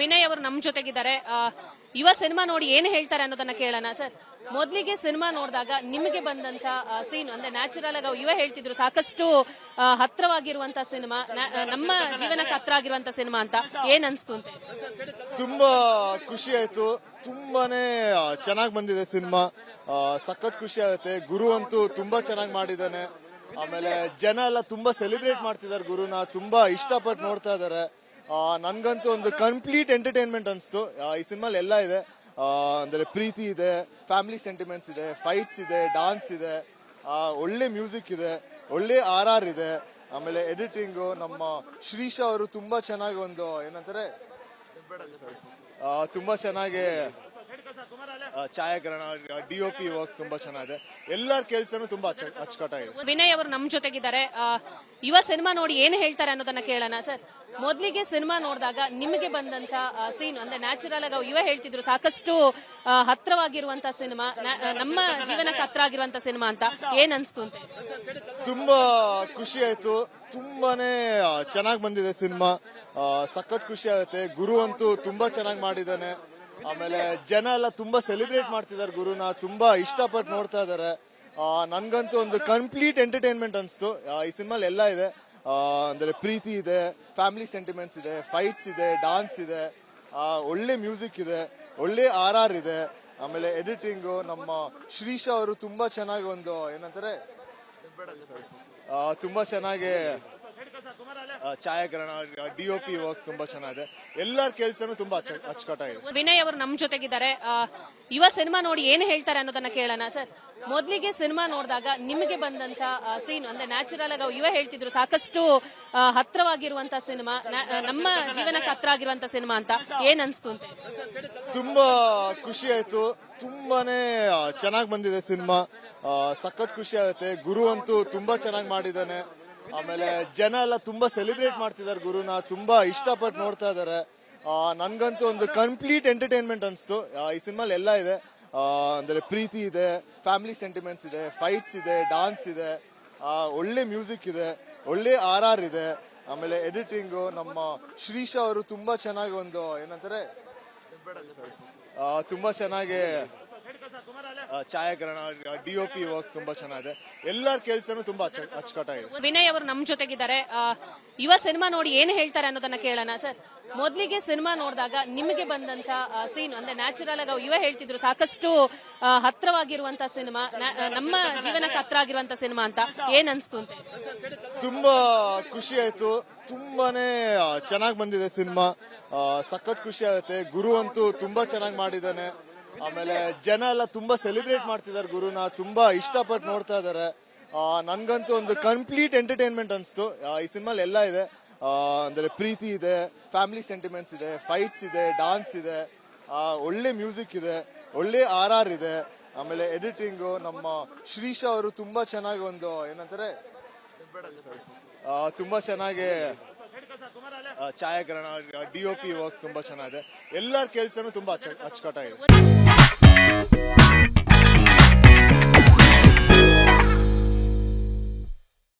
ವಿನಯ್ ಅವರು ನಮ್ಮ ಜೊತೆಗಿದ್ದಾರೆ. ಯುವ ಸಿನಿಮಾ ನೋಡಿ ಏನು ಹೇಳ್ತಾರೆ ಅನ್ನೋದನ್ನ ಕೇಳೋಣ. ಸರ್, ಮೊದಲಿಗೆ ಸಿನಿಮಾ ನೋಡಿದಾಗ ನಿಮಗೆ ಬಂದಂತ ಸೀನ್ ಅಂದ್ರೆ ನ್ಯಾಚುರಲ್ ಆಗಿ ಯುವ ಹೇಳ್ತಿದ್ರು ಸಾಕಷ್ಟು ಹತ್ರವಾಗಿರುವಂತ ಸಿನಿಮಾ, ನಮ್ಮ ಜೀವನಕ್ಕೆ ಹತ್ರ ಆಗಿರುವಂತ ಸಿನಿಮಾ ಅಂತ. ಏನ್ ಅನ್ಸ್ತು ಅಂತ? ತುಂಬಾ ಖುಷಿ ಆಯ್ತು. ತುಂಬಾನೇ ಚೆನ್ನಾಗಿ ಬಂದಿದೆ ಸಿನಿಮಾ. ಸಖತ್ ಖುಷಿ ಆಗುತ್ತೆ. ಗುರು ಅಂತೂ ತುಂಬಾ ಚೆನ್ನಾಗಿ ಮಾಡಿದ್ದಾನೆ. ಆಮೇಲೆ ಜನ ಎಲ್ಲ ತುಂಬಾ ಸೆಲೆಬ್ರೇಟ್ ಮಾಡ್ತಿದ್ದಾರೆ ಗುರುನ. ತುಂಬಾ ಇಷ್ಟಪಟ್ಟು ನೋಡ್ತಾ ಇದಾರೆ. ನನ್ಗಂತೂ ಒಂದು ಕಂಪ್ಲೀಟ್ ಎಂಟರ್ಟೈನ್ಮೆಂಟ್ ಅನ್ಸ್ತು. ಈ ಸಿನಿಮಾಲ್ ಎಲ್ಲ ಇದೆ. ಅಂದ್ರೆ ಪ್ರೀತಿ ಇದೆ, ಫ್ಯಾಮಿಲಿ ಸೆಂಟಿಮೆಂಟ್ಸ್ ಇದೆ, ಫೈಟ್ಸ್ ಇದೆ, ಡಾನ್ಸ್ ಇದೆ, ಒಳ್ಳೆ ಮ್ಯೂಸಿಕ್ ಇದೆ, ಒಳ್ಳೆ RR ಇದೆ. ಆಮೇಲೆ ಎಡಿಟಿಂಗು ನಮ್ಮ ಶ್ರೀಶ್ ಅವರು ತುಂಬಾ ಚೆನ್ನಾಗಿ ಒಂದು ಏನಂತಾರೆ ತುಂಬಾ ಚೆನ್ನಾಗಿ ಛಾಯಾಗ್ರಹಣ, DOP ವರ್ಕ್ ತುಂಬಾ ಚೆನ್ನಾಗಿದೆ. ಎಲ್ಲರ ಕೆಲ್ಸನೂ ತುಂಬಾ ಅಚ್ಚುಕಟ್ಟಾಗಿದೆ. ವಿನಯ್ ಅವರು ನಮ್ಮ ಜೊತೆಗಿದ್ದಾರೆ. ಯುವ ಸಿನಿಮಾ ನೋಡಿ ಏನು ಹೇಳ್ತಾರೆ ಅನ್ನೋದನ್ನ ಕೇಳೋಣ. ಸರ್, ಮೊದಲಿಗೆ ಸಿನಿಮಾ ನೋಡಿದಾಗ ನಿಮಗೆ ಬಂದಂತ ಸೀನ್ ಅಂದ್ರೆ ನ್ಯಾಚುರಲ್ ಆಗಿ ಯುವ ಹೇಳ್ತಿದ್ರು ಸಾಕಷ್ಟು ಹತ್ರವಾಗಿರುವಂತ ಸಿನಿಮಾ, ನಮ್ಮ ಜೀವನಕ್ಕೆ ಹತ್ರ ಆಗಿರುವಂತ ಸಿನಿಮಾ ಅಂತ. ಏನ್ ಅನ್ಸ್ತು ಅಂತ? ತುಂಬಾ ಖುಷಿ ಆಯ್ತು. ತುಂಬಾನೇ ಚೆನ್ನಾಗಿ ಬಂದಿದೆ ಸಿನಿಮಾ. ಸಖತ್ ಖುಷಿ ಆಗುತ್ತೆ. ಗುರು ಅಂತೂ ತುಂಬಾ ಚೆನ್ನಾಗಿ ಮಾಡಿದ್ದಾನೆ. ಆಮೇಲೆ ಜನ ಎಲ್ಲ ತುಂಬಾ ಸೆಲೆಬ್ರೇಟ್ ಮಾಡ್ತಿದ್ದಾರೆ ಗುರುನ. ತುಂಬಾ ಇಷ್ಟಪಟ್ಟು ನೋಡ್ತಾ ಇದಾರೆ. ನನ್ಗಂತೂ ಒಂದು ಕಂಪ್ಲೀಟ್ ಎಂಟರ್ಟೈನ್ಮೆಂಟ್ ಅನ್ಸ್ತು. ಈ ಸಿನಿಮಾಲ್ ಎಲ್ಲ ಇದೆ. ಅಂದ್ರೆ ಪ್ರೀತಿ ಇದೆ, ಫ್ಯಾಮಿಲಿ ಸೆಂಟಿಮೆಂಟ್ಸ್ ಇದೆ, ಫೈಟ್ಸ್ ಇದೆ, ಡಾನ್ಸ್ ಇದೆ, ಒಳ್ಳೆ ಮ್ಯೂಸಿಕ್ ಇದೆ, ಒಳ್ಳೆ RR ಇದೆ. ಆಮೇಲೆ ಎಡಿಟಿಂಗು ನಮ್ಮ ಶ್ರೀಶ್ ಅವರು ತುಂಬಾ ಚೆನ್ನಾಗಿ ಒಂದು ಏನಂತಾರೆ ತುಂಬಾ ಚೆನ್ನಾಗಿ ಛಾಯಾಗ್ರಹಣ, DOP ವರ್ಕ್ ತುಂಬಾ ಚೆನ್ನಾಗಿದೆ. ಎಲ್ಲರ ಕೆಲ್ಸನೂ ತುಂಬಾ ಅಚ್ಚುಕಟ್ಟಾಗಿದೆ. ವಿನಯ್ ಅವರು ನಮ್ಮ ಜೊತೆಗಿದ್ದಾರೆ. ಯುವ ಸಿನಿಮಾ ನೋಡಿ ಏನು ಹೇಳ್ತಾರೆ ಅನ್ನೋದನ್ನ ಕೇಳೋಣ. ಸರ್, ಮೊದಲಿಗೆ ಸಿನಿಮಾ ನೋಡಿದಾಗ ನಿಮಗೆ ಬಂದಂತ ಸೀನ್ ಅಂದ್ರೆ ನ್ಯಾಚುರಲ್ ಆಗಿ ಯುವ ಹೇಳ್ತಿದ್ರು ಸಾಕಷ್ಟು ಹತ್ರವಾಗಿರುವಂತ ಸಿನಿಮಾ, ನಮ್ಮ ಜೀವನಕ್ಕೆ ಹತ್ರ ಆಗಿರುವಂತ ಸಿನಿಮಾ ಅಂತ. ಏನ್ ಅನ್ಸ್ತು ಅಂತ? ತುಂಬಾ ಖುಷಿ ಆಯ್ತು. ತುಂಬಾನೇ ಚೆನ್ನಾಗಿ ಬಂದಿದೆ ಸಿನಿಮಾ. ಸಖತ್ ಖುಷಿ ಆಗುತ್ತೆ. ಗುರು ಅಂತೂ ತುಂಬಾ ಚೆನ್ನಾಗಿ ಮಾಡಿದ್ದಾನೆ. ಆಮೇಲೆ ಜನ ಎಲ್ಲ ತುಂಬಾ ಸೆಲೆಬ್ರೇಟ್ ಮಾಡ್ತಿದ್ದಾರೆ ಗುರುನ. ತುಂಬಾ ಇಷ್ಟಪಟ್ಟು ನೋಡ್ತಾ ಇದಾರೆ. ನನ್ಗಂತೂ ಒಂದು ಕಂಪ್ಲೀಟ್ ಎಂಟರ್ಟೈನ್ಮೆಂಟ್ ಅನ್ಸ್ತು. ಈ ಸಿನಿಮಾಲ್ ಎಲ್ಲ ಇದೆ. ಅಂದ್ರೆ ಪ್ರೀತಿ ಇದೆ, ಫ್ಯಾಮಿಲಿ ಸೆಂಟಿಮೆಂಟ್ಸ್ ಇದೆ, ಫೈಟ್ಸ್ ಇದೆ, ಡಾನ್ಸ್ ಇದೆ, ಒಳ್ಳೆ ಮ್ಯೂಸಿಕ್ ಇದೆ, ಒಳ್ಳೆ RR ಇದೆ. ಆಮೇಲೆ ಎಡಿಟಿಂಗು ನಮ್ಮ ಶ್ರೀಶ್ ಅವರು ತುಂಬಾ ಚೆನ್ನಾಗಿ ಒಂದು ಏನಂತಾರೆ ತುಂಬಾ ಚೆನ್ನಾಗಿ ಛಾಯಾಗ್ರಹಣ, DOP ವರ್ಕ್ ತುಂಬಾ ಚೆನ್ನಾಗಿದೆ. ಎಲ್ಲರ ಕೆಲ್ಸನೂ ತುಂಬಾ ಅಚ್ಚುಕಟ್ಟಾಗಿದೆ. ವಿನಯ್ ಅವರು ನಮ್ಮ ಜೊತೆಗಿದ್ದಾರೆ. ಯುವ ಸಿನಿಮಾ ನೋಡಿ ಏನು ಹೇಳ್ತಾರೆ ಅನ್ನೋದನ್ನ ಕೇಳೋಣ. ಸರ್, ಮೊದಲಿಗೆ ಸಿನಿಮಾ ನೋಡಿದಾಗ ನಿಮಗೆ ಬಂದಂತ ಸೀನ್ ಅಂದ್ರೆ ನ್ಯಾಚುರಲ್ ಆಗಿ ಯುವ ಹೇಳ್ತಿದ್ರು ಸಾಕಷ್ಟು ಹತ್ರವಾಗಿರುವಂತ ಸಿನಿಮಾ, ನಮ್ಮ ಜೀವನಕ್ಕೆ ಹತ್ರ ಆಗಿರುವಂತ ಸಿನಿಮಾ ಅಂತ. ಏನ್ ಅನ್ಸ್ತು ಅಂತ? ತುಂಬಾ ಖುಷಿ ಆಯ್ತು. ತುಂಬಾನೇ ಚೆನ್ನಾಗಿ ಬಂದಿದೆ ಸಿನಿಮಾ. ಸಖತ್ ಖುಷಿ ಆಗುತ್ತೆ. ಗುರು ಅಂತೂ ತುಂಬಾ ಚೆನ್ನಾಗಿ ಮಾಡಿದ್ದಾನೆ. ಆಮೇಲೆ ಜನ ಎಲ್ಲ ತುಂಬಾ ಸೆಲೆಬ್ರೇಟ್ ಮಾಡ್ತಿದ್ದಾರೆ ಗುರುನ. ತುಂಬಾ ಇಷ್ಟಪಟ್ಟು ನೋಡ್ತಾ ಇದಾರೆ. ನನ್ಗಂತೂ ಒಂದು ಕಂಪ್ಲೀಟ್ ಎಂಟರ್ಟೈನ್ಮೆಂಟ್ ಅನ್ಸ್ತು. ಈ ಸಿನಿಮಾಲ್ ಎಲ್ಲ ಇದೆ. ಅಂದ್ರೆ ಪ್ರೀತಿ ಇದೆ, ಫ್ಯಾಮಿಲಿ ಸೆಂಟಿಮೆಂಟ್ಸ್ ಇದೆ, ಫೈಟ್ಸ್ ಇದೆ, ಡಾನ್ಸ್ ಇದೆ, ಒಳ್ಳೆ ಮ್ಯೂಸಿಕ್ ಇದೆ, ಒಳ್ಳೆ RR ಇದೆ. ಆಮೇಲೆ ಎಡಿಟಿಂಗು ನಮ್ಮ ಶ್ರೀಶ್ ಅವರು ತುಂಬಾ ಚೆನ್ನಾಗಿ ಒಂದು ಏನಂತಾರೆ ತುಂಬಾ ಚೆನ್ನಾಗಿ ಛಾಯಾಗ್ರಹಣ, DOP ವರ್ಕ್ ತುಂಬಾ ಚೆನ್ನಾಗಿದೆ. ಎಲ್ಲರ ಕೆಲ್ಸನೂ ತುಂಬಾ ಅಚ್ಚುಕಟ್ಟಾಗಿದೆ.